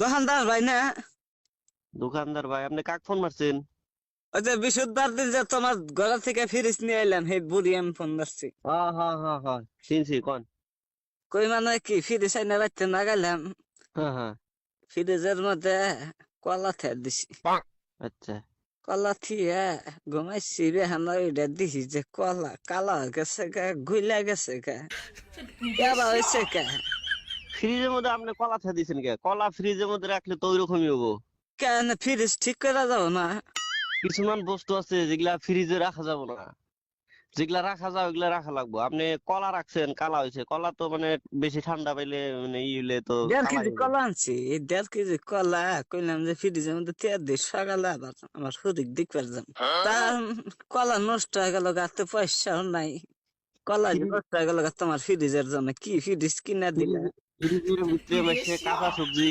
দোকানদার ভাই না? দোকানদার ভাই, আপনি কাক ফোন মারছেন? ওই যে বিশুদ্ধবার দিন যে তোমার ঘর থেকে ফিরিস নিয়ে এলাম, সেই বুড়ি আমি ফোন ধরছি। হ্যাঁ হ্যাঁ হ্যাঁ হ্যাঁ, চিনছি, কোন? কই মানে কি ফিরিস আইনা রাখতে না গেলাম, হ্যাঁ হ্যাঁ। ফ্রিজের মধ্যে কলা থে দিছি। আচ্ছা। কলা থিয়ে ঘুমাইছি রে, হানা ওইটা দিছি যে কলা কালা হয়ে গেছে গা, গুইলা গেছে গা, কেবা হয়েছে কা। ফ্রিজের মধ্যে আপনি কলা থা দিছেন কে? কলা ফ্রিজের মধ্যে রাখলে তো ওইরকমই হবো। কেন ফ্রিজ ঠিক করে যাবো না? কিছুমান বস্তু আছে যেগুলা ফ্রিজে রাখা যাবে না, যেগুলা রাখা যায় ওইগুলা রাখা লাগবো। আপনি কলা রাখছেন, কালা হয়েছে। কলা তো মানে বেশি ঠান্ডা পাইলে মানে ই হইলে তো 1.5 কেজি কালাই হবে। কলা আনছি, এই 1.5 কেজি কলা কইলাম যে ফ্রিজের মধ্যে তেল দিই, সকালে আবার আমার শরীর দিক পারলাম। তা কলা নষ্ট হয়ে গেল, গাতে পয়সাও নাই, কলা যে ফ্রিজ নষ্ট হয়ে গেল গা তোমার ফ্রিজের জন্য, কি ফ্রিজ কিনা দিলা? ফ্রিজের ভিতরে মাসে কাঁচা সবজি